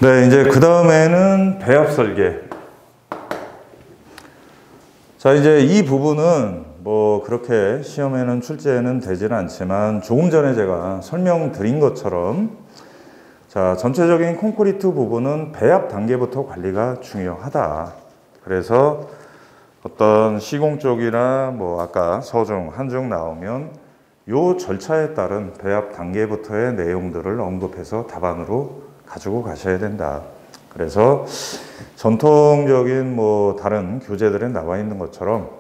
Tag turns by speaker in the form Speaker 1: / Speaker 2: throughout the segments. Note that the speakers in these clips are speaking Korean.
Speaker 1: 네, 이제 그 다음에는 배합 설계. 자, 이제 이 부분은 뭐 그렇게 시험에는 출제는 되지는 않지만 조금 전에 제가 설명드린 것처럼 자, 전체적인 콘크리트 부분은 배합 단계부터 관리가 중요하다. 그래서 어떤 시공 쪽이나 뭐 아까 서중, 한중 나오면 요 절차에 따른 배합 단계부터의 내용들을 언급해서 답안으로 가지고 가셔야 된다. 그래서 전통적인 뭐 다른 교재들에 나와 있는 것처럼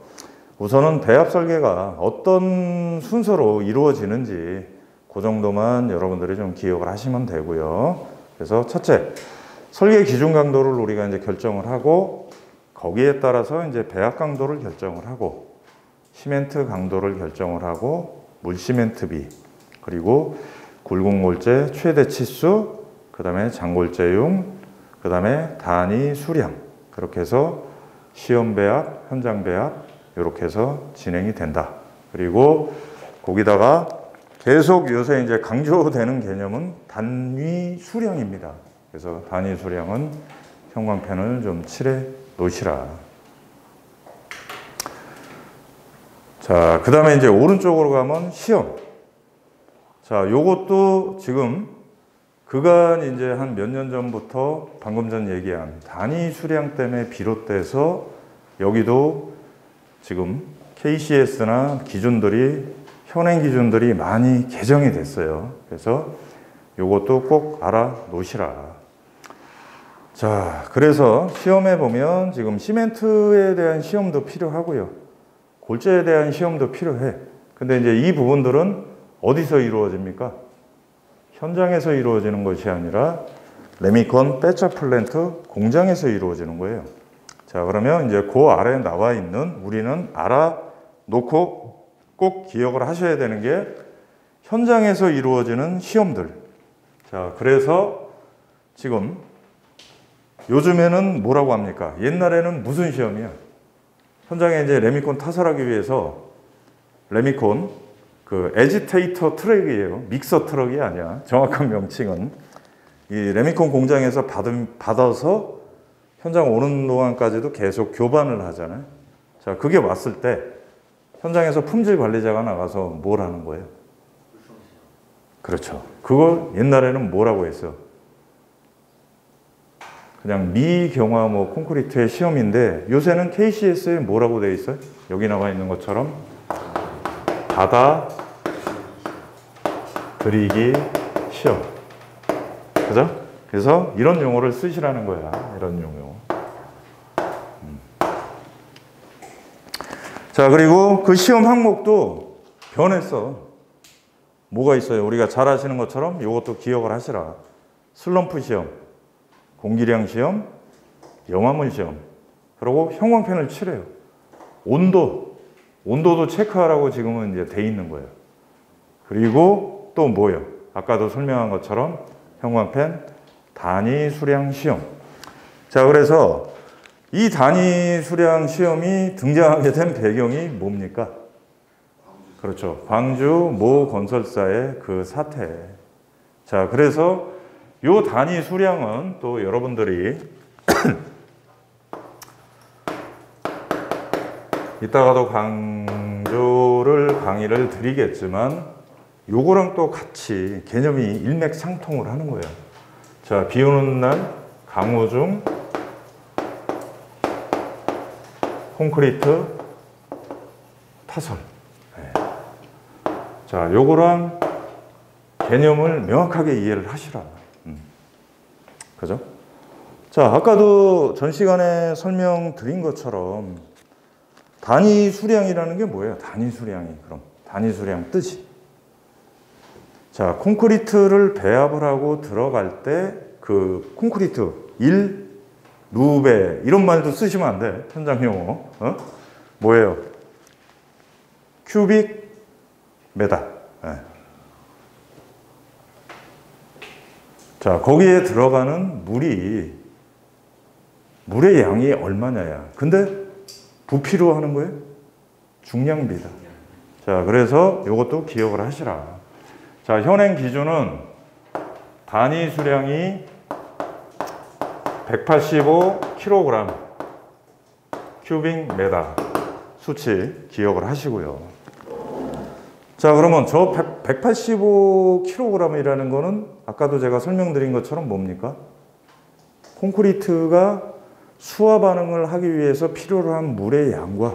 Speaker 1: 우선은 배합 설계가 어떤 순서로 이루어지는지 그 정도만 여러분들이 좀 기억을 하시면 되고요. 그래서 첫째, 설계 기준 강도를 우리가 이제 결정을 하고 거기에 따라서 이제 배합 강도를 결정을 하고 시멘트 강도를 결정을 하고 물시멘트비 그리고 굴곡골재 최대 치수 그 다음에 장골재용 그 다음에 단위 수량 그렇게 해서 시험 배합, 현장 배합 이렇게 해서 진행이 된다. 그리고 거기다가 계속 요새 이제 강조되는 개념은 단위 수량입니다. 그래서 단위 수량은 형광펜을 좀 칠해 놓으시라. 자, 그 다음에 이제 오른쪽으로 가면 시험. 자, 요것도 지금 그간 이제 한 몇 년 전부터 방금 전 얘기한 단위 수량 때문에 비롯돼서 여기도 지금 KCS나 기준들이 현행 기준들이 많이 개정이 됐어요. 그래서 요것도 꼭 알아 놓으시라. 자, 그래서 시험에 보면 지금 시멘트에 대한 시험도 필요하고요. 골재에 대한 시험도 필요해. 근데 이제 이 부분들은 어디서 이루어집니까? 현장에서 이루어지는 것이 아니라 레미콘 배처 플랜트 공장에서 이루어지는 거예요. 자, 그러면 이제 그 아래에 나와 있는 우리는 알아놓고 꼭 기억을 하셔야 되는 게 현장에서 이루어지는 시험들. 자, 그래서 지금 요즘에는 뭐라고 합니까? 옛날에는 무슨 시험이야? 현장에 이제 레미콘 타설하기 위해서 레미콘 그 에지테이터 트럭이에요. 믹서 트럭이 아니야. 정확한 명칭은 이 레미콘 공장에서 받아서 현장 오는 동안까지도 계속 교반을 하잖아요. 자, 그게 왔을 때 현장에서 품질 관리자가 나가서 뭘 하는 거예요? 그렇죠. 그걸 옛날에는 뭐라고 했어요? 그냥 미경화 뭐 콘크리트의 시험인데 요새는 KCS에 뭐라고 되어 있어요? 여기 나와 있는 것처럼 받아 들이기 시험. 그죠? 그래서 이런 용어를 쓰시라는 거야. 이런 용어. 자, 그리고 그 시험 항목도 변했어. 뭐가 있어요? 우리가 잘 아시는 것처럼 이것도 기억을 하시라. 슬럼프 시험, 공기량 시험, 염화물 시험, 그리고 형광펜을 칠해요. 온도도 체크하라고 지금은 이제 돼 있는 거예요. 그리고 또 뭐예요? 아까도 설명한 것처럼 형광펜 단위 수량 시험. 자, 그래서 이 단위 수량 시험이 등장하게 된 배경이 뭡니까? 그렇죠. 광주 모 건설사의 그 사태. 자, 그래서 요 단위 수량은 또 여러분들이 이따가도 강의를 드리겠지만 요거랑 또 같이 개념이 일맥상통을 하는 거예요. 자, 비 오는 날 강우 중 콘크리트 타설. 네. 자, 요거랑 개념을 명확하게 이해를 하시라. 그죠? 자, 아까도 전 시간에 설명드린 것처럼 단위 수량이라는 게 뭐예요? 단위 수량이 그럼 단위 수량 뜻이. 자, 콘크리트를 배합을 하고 들어갈 때 그 콘크리트 1루베 이런 말도 쓰시면 안 돼. 현장 용어. 뭐예요? 큐빅 메다. 네. 자, 거기에 들어가는 물의 양이 얼마냐야. 근데 부피로 하는 거예요? 중량비다. 자, 그래서 이것도 기억을 하시라. 자, 현행 기준은 단위 수량이 185kg 큐빅 메다 수치 기억을 하시고요. 자, 그러면 저 185kg이라는 거는 아까도 제가 설명드린 것처럼 뭡니까? 콘크리트가 수화 반응을 하기 위해서 필요로 한 물의 양과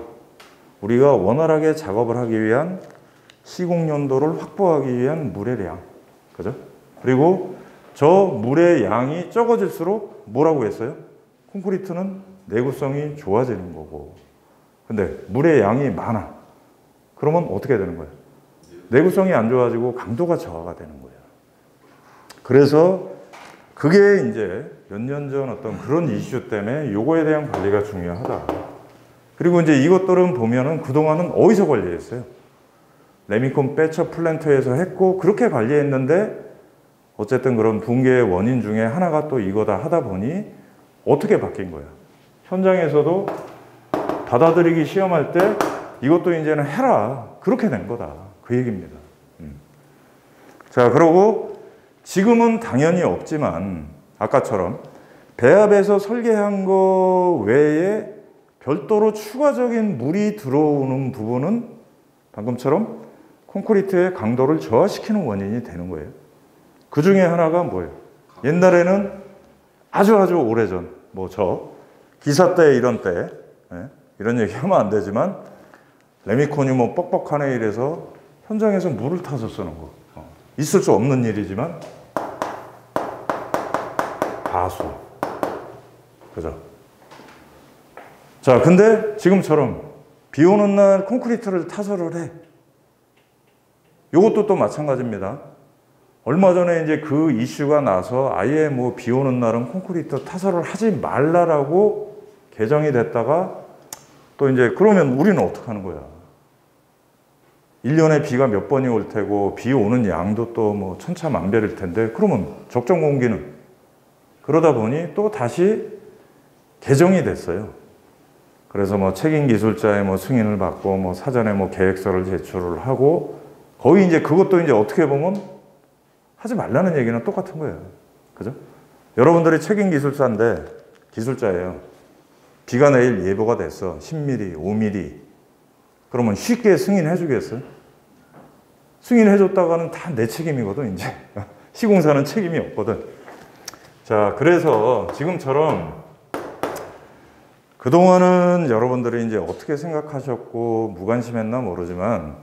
Speaker 1: 우리가 원활하게 작업을 하기 위한 시공 연도를 확보하기 위한 물의 양. 그죠? 그리고 저 물의 양이 적어질수록 뭐라고 했어요? 콘크리트는 내구성이 좋아지는 거고. 근데 물의 양이 많아. 그러면 어떻게 되는 거예요? 내구성이 안 좋아지고 강도가 저하가 되는 거예요. 그래서 그게 이제 몇 년 전 어떤 그런 이슈 때문에 요거에 대한 관리가 중요하다. 그리고 이제 이것들은 보면은 그동안은 어디서 관리했어요? 레미콘 배처 플랜트에서 했고 그렇게 관리했는데 어쨌든 그런 붕괴의 원인 중에 하나가 또 이거다 하다 보니 어떻게 바뀐 거야? 현장에서도 받아들이기 시험할 때 이것도 이제는 해라. 그렇게 된 거다. 그 얘기입니다. 자, 그러고 지금은 당연히 없지만 아까처럼 배합에서 설계한 거 외에 별도로 추가적인 물이 들어오는 부분은 방금처럼 콘크리트의 강도를 저하시키는 원인이 되는 거예요. 그 중에 하나가 뭐예요? 옛날에는 아주 오래전, 뭐 저 기사 때 이런 때, 이런 얘기 하면 안 되지만 레미콘이 뭐 뻑뻑하네 이래서 현장에서 물을 타서 쓰는 거. 있을 수 없는 일이지만 가수. 그죠? 자, 근데 지금처럼 비 오는 날 콘크리트를 타설을 해. 이것도 또 마찬가지입니다. 얼마 전에 이제 그 이슈가 나서 아예 뭐 비 오는 날은 콘크리트 타설을 하지 말라라고 개정이 됐다가 또 이제 그러면 우리는 어떻게 하는 거야? 1년에 비가 몇 번이 올 테고 비 오는 양도 또 뭐 천차만별일 텐데 그러면 적정 공기는 그러다 보니 또 다시 개정이 됐어요. 그래서 뭐 책임 기술자의 뭐 승인을 받고 뭐 사전에 뭐 계획서를 제출을 하고 거의 이제 그것도 이제 어떻게 보면 하지 말라는 얘기는 똑같은 거예요. 그죠? 여러분들이 책임 기술자인데 기술자예요. 비가 내일 예보가 됐어. 10mm, 5mm. 그러면 쉽게 승인해 주겠어요? 승인해 줬다가는 다 내 책임이거든, 이제. 시공사는 책임이 없거든. 자, 그래서 지금처럼 그동안은 여러분들이 이제 어떻게 생각하셨고 무관심했나 모르지만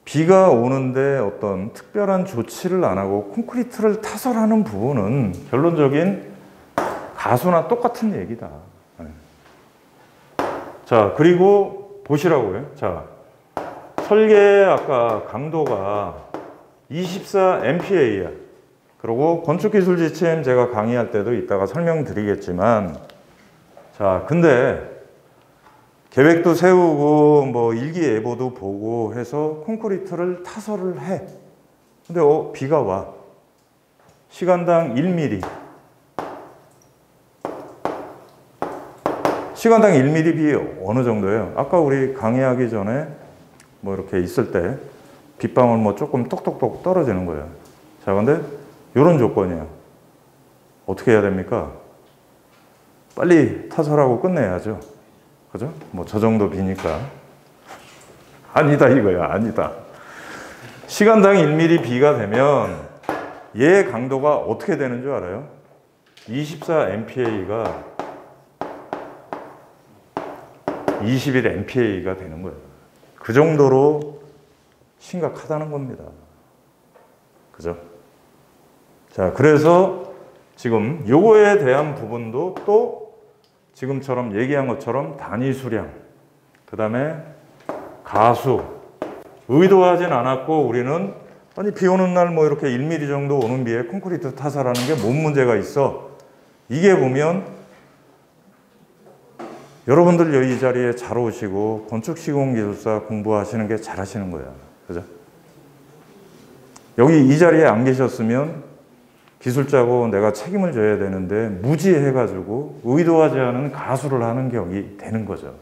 Speaker 1: 비가 오는데 어떤 특별한 조치를 안 하고 콘크리트를 타설하는 부분은 결론적인 가수나 똑같은 얘기다. 자, 그리고 보시라고요. 자, 설계 아까 강도가 24MPa야. 그리고 건축기술 지침 제가 강의할 때도 이따가 설명드리겠지만 자, 근데 계획도 세우고 뭐 일기예보도 보고 해서 콘크리트를 타설을 해. 근데 비가 와. 시간당 1mm. 시간당 1mm 비 어느 정도예요? 아까 우리 강의하기 전에 뭐 이렇게 있을 때 빗방울 뭐 조금 똑똑똑 떨어지는 거예요. 자, 근데 이런 조건이에요. 어떻게 해야 됩니까? 빨리 타설하고 끝내야죠. 그죠? 뭐 저 정도 비니까. 아니다 이거야. 아니다. 시간당 1mm 비가 되면 얘 강도가 어떻게 되는 줄 알아요? 24MPa가 21MPa가 되는 거예요. 그 정도로 심각하다는 겁니다. 그죠? 자, 그래서 지금 요거에 대한 부분도 또 지금처럼 얘기한 것처럼 단위 수량, 그 다음에 가수, 의도하진 않았고 우리는 아니 비 오는 날 뭐 이렇게 1mm 정도 오는 비에 콘크리트 타설하는 게 뭔 문제가 있어? 이게 보면 여러분들 여기 이 자리에 잘 오시고 건축시공기술사 공부하시는 게 잘하시는 거야. 그죠? 여기 이 자리에 안 계셨으면 기술자고 내가 책임을 져야 되는데 무지해가지고 의도하지 않은 가수를 하는 격이 되는 거죠.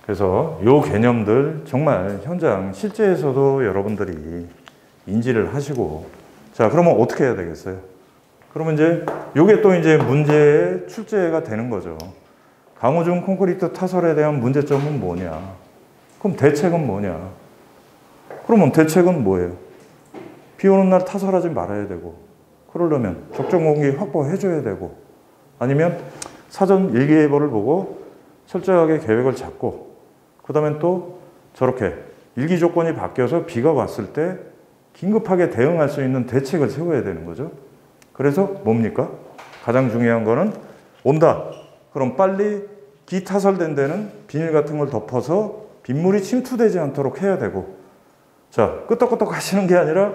Speaker 1: 그래서 요 개념들 정말 현장 실제에서도 여러분들이 인지를 하시고 자, 그러면 어떻게 해야 되겠어요? 그러면 이제 요게 또 이제 문제의 출제가 되는 거죠. 강우중 콘크리트 타설에 대한 문제점은 뭐냐? 그럼 대책은 뭐냐? 그러면 대책은 뭐예요? 비 오는 날 타설하지 말아야 되고, 그러려면 적정 공기 확보해줘야 되고, 아니면 사전 일기예보를 보고 철저하게 계획을 잡고, 그 다음에 또 저렇게 일기 조건이 바뀌어서 비가 왔을 때 긴급하게 대응할 수 있는 대책을 세워야 되는 거죠. 그래서 뭡니까? 가장 중요한 거는 온다. 그럼 빨리 기타설된 데는 비닐 같은 걸 덮어서 빗물이 침투되지 않도록 해야 되고, 자, 끄떡끄떡 하시는 게 아니라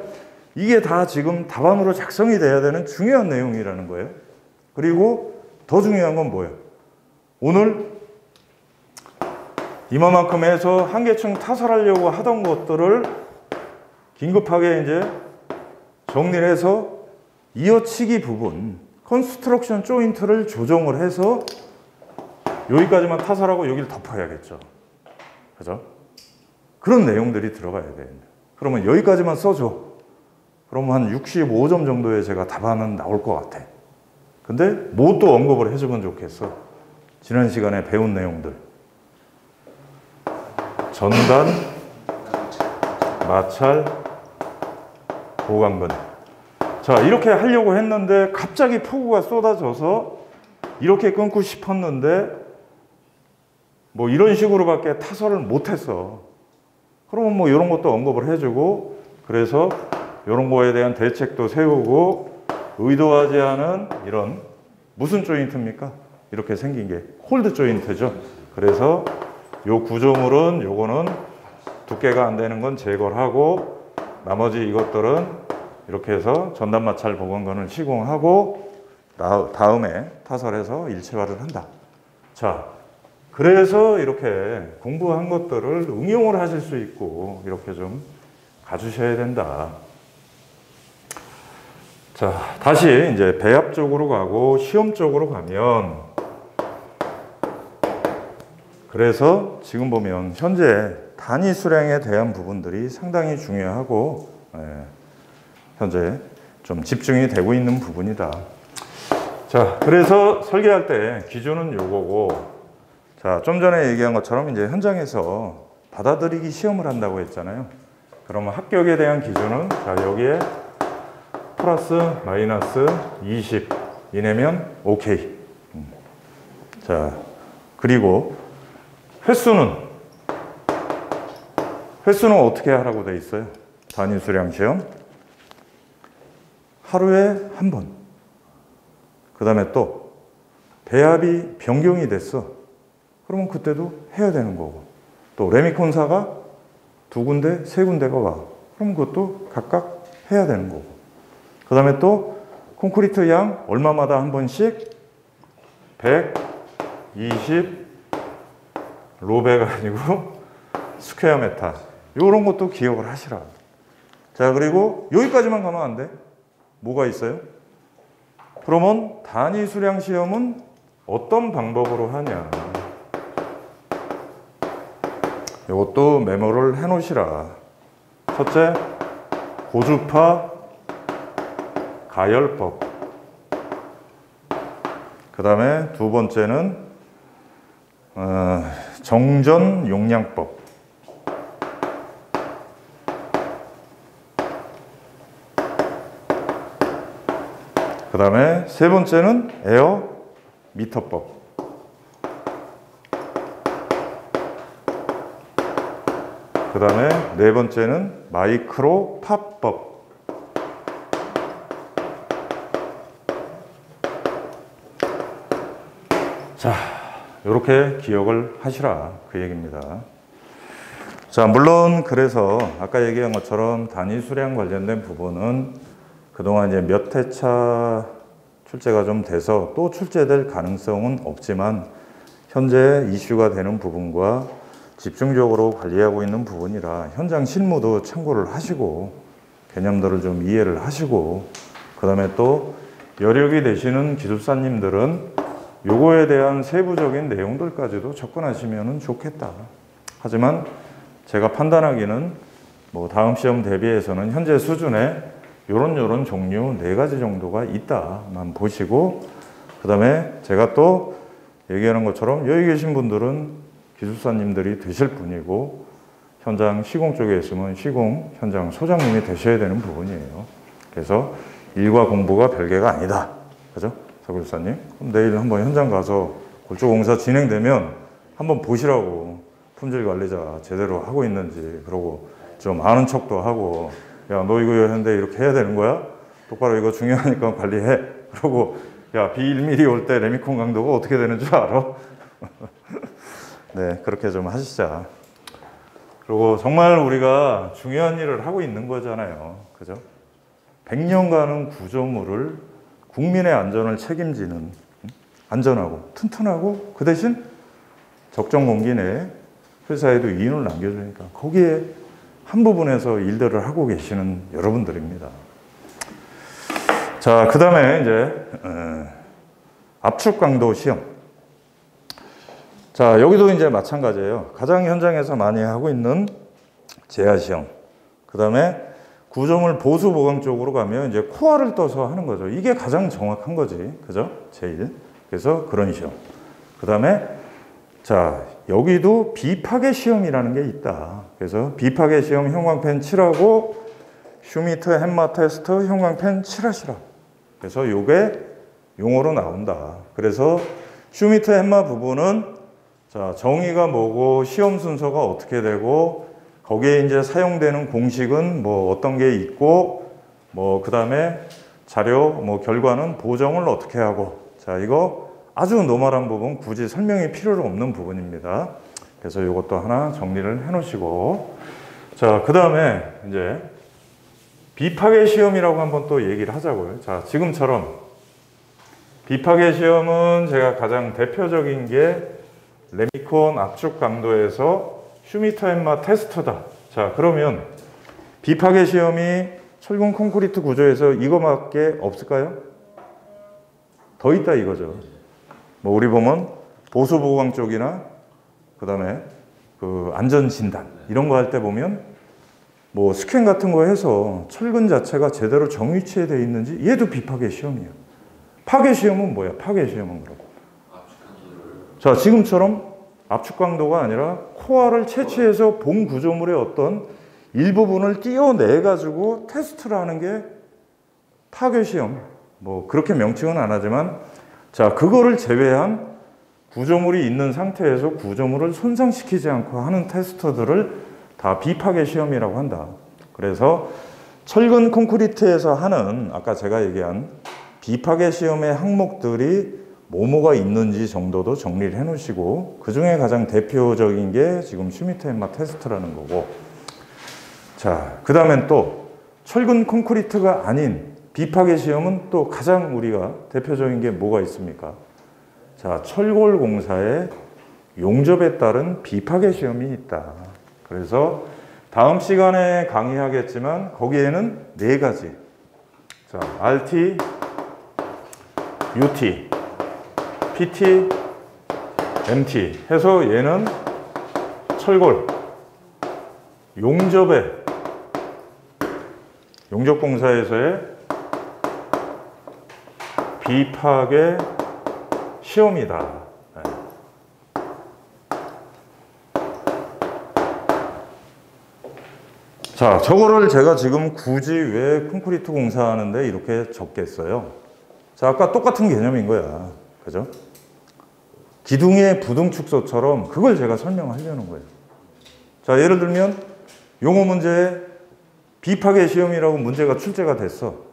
Speaker 1: 이게 다 지금 답안으로 작성이 돼야 되는 중요한 내용이라는 거예요. 그리고 더 중요한 건 뭐예요? 오늘 이만큼 해서 한계층 타설하려고 하던 것들을 긴급하게 이제 정리를 해서 이어치기 부분, 컨스트럭션 조인트를 조정을 해서 여기까지만 타설하고 여기를 덮어야겠죠. 그죠? 그런 내용들이 들어가야 돼요. 그러면 여기까지만 써줘. 그러면 한 65점 정도의 제가 답안은 나올 것 같아. 근데 뭐 또 언급을 해주면 좋겠어. 지난 시간에 배운 내용들. 전단, 마찰, 보강근. 자, 이렇게 하려고 했는데 갑자기 폭우가 쏟아져서 이렇게 끊고 싶었는데 뭐 이런 식으로밖에 타설을 못했어. 그러면 뭐 이런 것도 언급을 해주고, 그래서 이런 거에 대한 대책도 세우고, 의도하지 않은 이런 무슨 조인트입니까? 이렇게 생긴 게 홀드 조인트죠. 그래서 요 구조물은 요거는 두께가 안 되는 건 제거를 하고, 나머지 이것들은 이렇게 해서 전단 마찰 보강근을 시공하고 다음에 타설해서 일체화를 한다. 자, 그래서 이렇게 공부한 것들을 응용을 하실 수 있고 이렇게 좀 가주셔야 된다. 자, 다시 이제 배합 쪽으로 가고 시험 쪽으로 가면, 그래서 지금 보면 현재 단위 수량에 대한 부분들이 상당히 중요하고 현재 좀 집중이 되고 있는 부분이다. 자, 그래서 설계할 때 기준은 요거고, 자, 좀 전에 얘기한 것처럼 이제 현장에서 받아들이기 시험을 한다고 했잖아요. 그러면 합격에 대한 기준은, 자, 여기에 플러스 마이너스 20 이내면 오케이. 자, 그리고 횟수는 어떻게 하라고 돼 있어요? 단위 수량 시험 하루에 한 번. 그 다음에 또 배합이 변경이 됐어. 그러면 그때도 해야 되는 거고, 또 레미콘사가 두 군데, 세 군데가 와. 그럼 그것도 각각 해야 되는 거고, 그 다음에 또 콘크리트 양 얼마마다 한 번씩 120 로베가 아니고 스퀘어 메타, 이런 것도 기억을 하시라. 자, 그리고 여기까지만 가면 안 돼. 뭐가 있어요? 그러면 단위 수량 시험은 어떤 방법으로 하냐, 이것도 메모를 해 놓으시라. 첫째, 고주파 가열법. 그 다음에 두 번째는 정전 용량법. 그 다음에 세 번째는 에어 미터법. 그 다음에 네 번째는 마이크로 팝법. 자, 이렇게 기억을 하시라, 그 얘기입니다. 자, 물론 그래서 아까 얘기한 것처럼 단위 수량 관련된 부분은 그동안 이제 몇 회차 출제가 좀 돼서 또 출제될 가능성은 없지만, 현재 이슈가 되는 부분과 집중적으로 관리하고 있는 부분이라 현장 실무도 참고를 하시고 개념들을 좀 이해를 하시고, 그 다음에 또 여력이 되시는 기술사님들은 요거에 대한 세부적인 내용들까지도 접근하시면 좋겠다. 하지만 제가 판단하기는 뭐 다음 시험 대비해서는 현재 수준의 요런 종류 4가지 정도가 있다만 보시고, 그 다음에 제가 또 얘기하는 것처럼 여기 계신 분들은 기술사님들이 되실 분이고, 현장 시공 쪽에 있으면 시공 현장 소장님이 되셔야 되는 부분이에요. 그래서 일과 공부가 별개가 아니다. 그죠? 서기술사님. 그럼 내일 한번 현장 가서 골조공사 진행되면 한번 보시라고. 품질 관리자 제대로 하고 있는지, 그러고 좀 아는 척도 하고, 야, 너 이거 했는데 이렇게 해야 되는 거야? 똑바로 이거 중요하니까 관리해. 그러고, 야, B1mm 올 때 레미콘 강도가 어떻게 되는 줄 알아? 네, 그렇게 좀 하시자. 그리고 정말 우리가 중요한 일을 하고 있는 거잖아요. 그죠? 100년간은 구조물을 국민의 안전을 책임지는, 안전하고 튼튼하고 그 대신 적정 공기 내에 회사에도 이윤을 남겨주니까 거기에 한 부분에서 일들을 하고 계시는 여러분들입니다. 자, 그 다음에 이제 압축 강도 시험. 자, 여기도 이제 마찬가지예요. 가장 현장에서 많이 하고 있는 제야 시험. 그 다음에 구조물 보수 보강 쪽으로 가면 이제 코어를 떠서 하는 거죠. 이게 가장 정확한 거지. 그죠? 제일. 그래서 그런 시험. 그 다음에 자, 여기도 비파괴 시험이라는 게 있다. 그래서 비파괴 시험 형광펜 칠하고 슈미트 햄마 테스트 형광펜 칠하시라. 그래서 요게 용어로 나온다. 그래서 슈미트 햄마 부분은 자, 정의가 뭐고 시험 순서가 어떻게 되고 거기에 이제 사용되는 공식은 뭐 어떤 게 있고 뭐 그다음에 자료 뭐 결과는 보정을 어떻게 하고, 자, 이거 아주 노멀한 부분 굳이 설명이 필요로 없는 부분입니다. 그래서 이것도 하나 정리를 해 놓으시고, 자, 그 다음에 이제 비파괴 시험이라고 한번 또 얘기를 하자고요. 자, 지금처럼 비파괴 시험은 제가 가장 대표적인 게 레미콘 압축 강도에서 슈미터 햄마 테스트다. 자, 그러면 비파괴 시험이 철근 콘크리트 구조에서 이거밖에 없을까요? 더 있다 이거죠. 뭐 우리 보면 보수 보강 쪽이나 그다음에 그 안전 진단 이런 거 할 때 보면 뭐 스캔 같은 거 해서 철근 자체가 제대로 정위치에 되어 있는지, 얘도 비파괴 시험이에요. 파괴 시험은 뭐야? 파괴 시험은 그럼. 자, 지금처럼 압축 강도가 아니라 코어를 채취해서 본 구조물의 어떤 일부분을 띄어내 가지고 테스트를 하는 게 파괴 시험. 뭐 그렇게 명칭은 안 하지만, 자, 그거를 제외한 구조물이 있는 상태에서 구조물을 손상시키지 않고 하는 테스트들을 다 비파괴 시험이라고 한다. 그래서 철근 콘크리트에서 하는 아까 제가 얘기한 비파괴 시험의 항목들이 뭐가 있는지 정도도 정리를 해 놓으시고, 그 중에 가장 대표적인 게 지금 슈미트 햄마 테스트라는 거고, 자, 그 다음엔 또 철근 콘크리트가 아닌 비파괴 시험은 또 가장 우리가 대표적인 게 뭐가 있습니까? 자, 철골공사의 용접에 따른 비파괴 시험이 있다. 그래서 다음 시간에 강의하겠지만 거기에는 4가지. 자, RT, UT, PT, MT 해서 얘는 철골, 용접공사에서의 비파괴 시험이다. 네. 자, 저거를 제가 지금 굳이 왜 콘크리트 공사하는데 이렇게 적겠어요? 자, 아까 똑같은 개념인 거야. 그죠? 기둥의 부등 축소처럼 그걸 제가 설명하려는 거예요. 자, 예를 들면 용어 문제에 비파괴 시험이라고 문제가 출제가 됐어.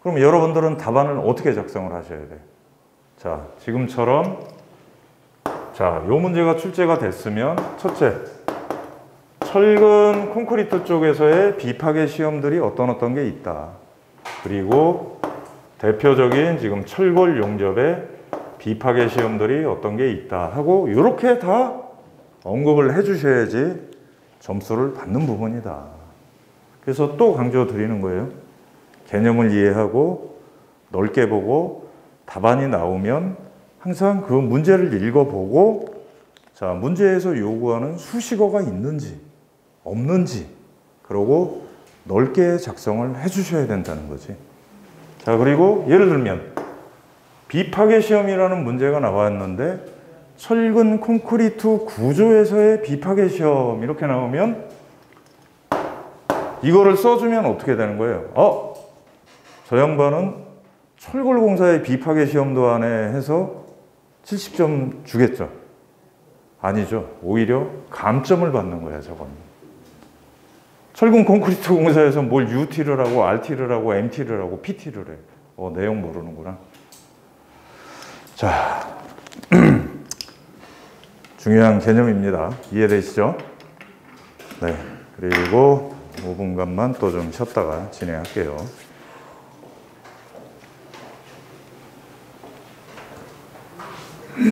Speaker 1: 그럼 여러분들은 답안을 어떻게 작성을 하셔야 돼? 자, 지금처럼 자, 요 문제가 출제가 됐으면 첫째, 철근 콘크리트 쪽에서의 비파괴 시험들이 어떤 게 있다. 그리고 대표적인 지금 철골 용접의 비파괴 시험들이 어떤 게 있다 하고 이렇게 다 언급을 해 주셔야지 점수를 받는 부분이다. 그래서 또 강조 드리는 거예요. 개념을 이해하고 넓게 보고 답안이 나오면 항상 그 문제를 읽어보고, 자, 문제에서 요구하는 수식어가 있는지 없는지, 그리고 넓게 작성을 해 주셔야 된다는 거지. 자, 그리고 예를 들면 비파괴 시험이라는 문제가 나왔는데 철근 콘크리트 구조에서의 비파괴 시험 이렇게 나오면 이거를 써주면 어떻게 되는 거예요? 저 양반은 철골공사의 비파괴 시험도 안 해 해서 70점 주겠죠? 아니죠. 오히려 감점을 받는 거야, 저건. 철근 콘크리트 공사에서 뭘 UT를 하고 RT를 하고 MT를 하고 PT를 해. 내용 모르는구나. 자, 중요한 개념입니다. 이해되시죠? 네. 그리고 5분간만 또 좀 쉬었다가 진행할게요.